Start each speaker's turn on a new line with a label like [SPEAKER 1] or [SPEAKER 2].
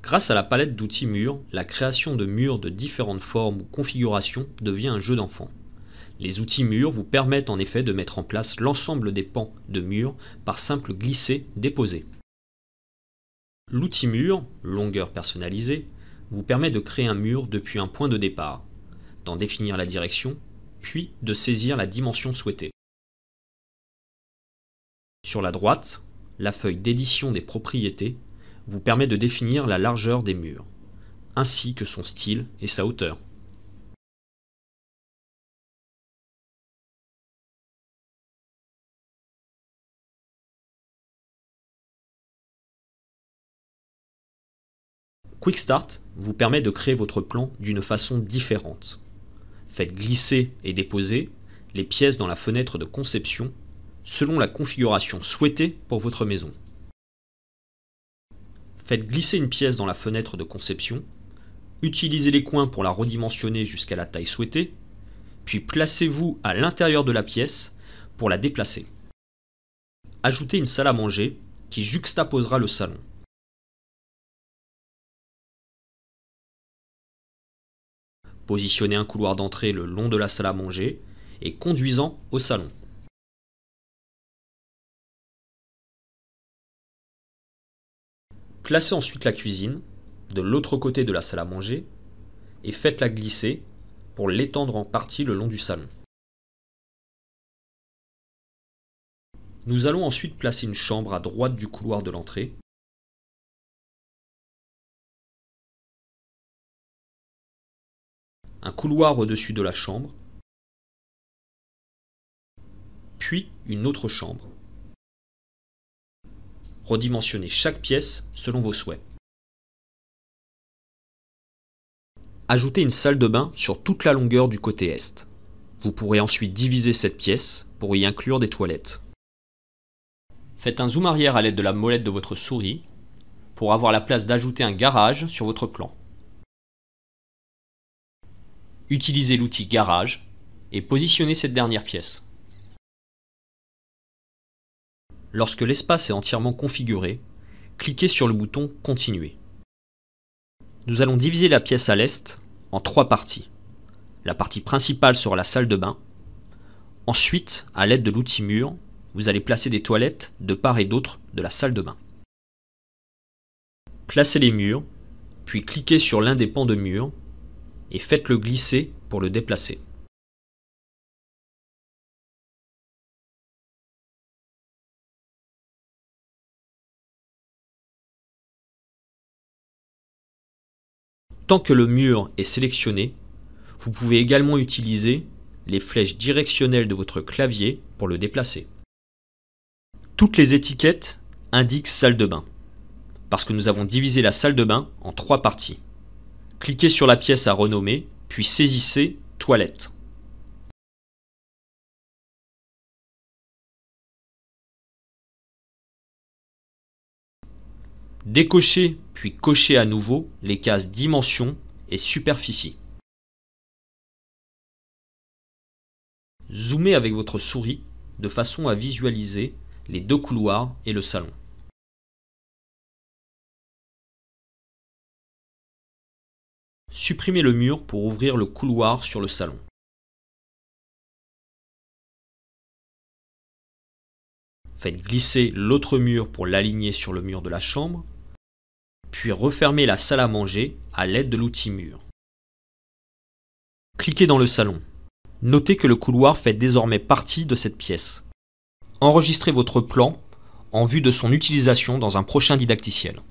[SPEAKER 1] Grâce à la palette d'outils murs, la création de murs de différentes formes ou configurations devient un jeu d'enfant. Les outils murs vous permettent en effet de mettre en place l'ensemble des pans de murs par simple glisser-déposer. L'outil mur, longueur personnalisée, vous permet de créer un mur depuis un point de départ, d'en définir la direction, puis de saisir la dimension souhaitée. Sur la droite, la feuille d'édition des propriétés vous permet de définir la largeur des murs, ainsi que son style et sa hauteur. Quick Start vous permet de créer votre plan d'une façon différente. Faites glisser et déposer les pièces dans la fenêtre de conception selon la configuration souhaitée pour votre maison. Faites glisser une pièce dans la fenêtre de conception, utilisez les coins pour la redimensionner jusqu'à la taille souhaitée, puis placez-vous à l'intérieur de la pièce pour la déplacer. Ajoutez une salle à manger qui juxtaposera le salon. Positionnez un couloir d'entrée le long de la salle à manger et conduisant au salon. Placez ensuite la cuisine de l'autre côté de la salle à manger et faites-la glisser pour l'étendre en partie le long du salon. Nous allons ensuite placer une chambre à droite du couloir de l'entrée. Un couloir au-dessus de la chambre, puis une autre chambre. Redimensionnez chaque pièce selon vos souhaits. Ajoutez une salle de bain sur toute la longueur du côté est. Vous pourrez ensuite diviser cette pièce pour y inclure des toilettes. Faites un zoom arrière à l'aide de la molette de votre souris pour avoir la place d'ajouter un garage sur votre plan. Utilisez l'outil Garage et positionnez cette dernière pièce. Lorsque l'espace est entièrement configuré, cliquez sur le bouton Continuer. Nous allons diviser la pièce à l'est en 3 parties. La partie principale sera la salle de bain. Ensuite, à l'aide de l'outil mur, vous allez placer des toilettes de part et d'autre de la salle de bain. Placez les murs, puis cliquez sur l'un des pans de mur et faites-le glisser pour le déplacer. Tant que le mur est sélectionné, vous pouvez également utiliser les flèches directionnelles de votre clavier pour le déplacer. Toutes les étiquettes indiquent salle de bain, parce que nous avons divisé la salle de bain en 3 parties. Cliquez sur la pièce à renommer, puis saisissez Toilette. Décochez puis cochez à nouveau les cases Dimension et Superficie. Zoomez avec votre souris de façon à visualiser les 2 couloirs et le salon. Supprimez le mur pour ouvrir le couloir sur le salon. Faites glisser l'autre mur pour l'aligner sur le mur de la chambre, puis refermez la salle à manger à l'aide de l'outil mur. Cliquez dans le salon. Notez que le couloir fait désormais partie de cette pièce. Enregistrez votre plan en vue de son utilisation dans un prochain didacticiel.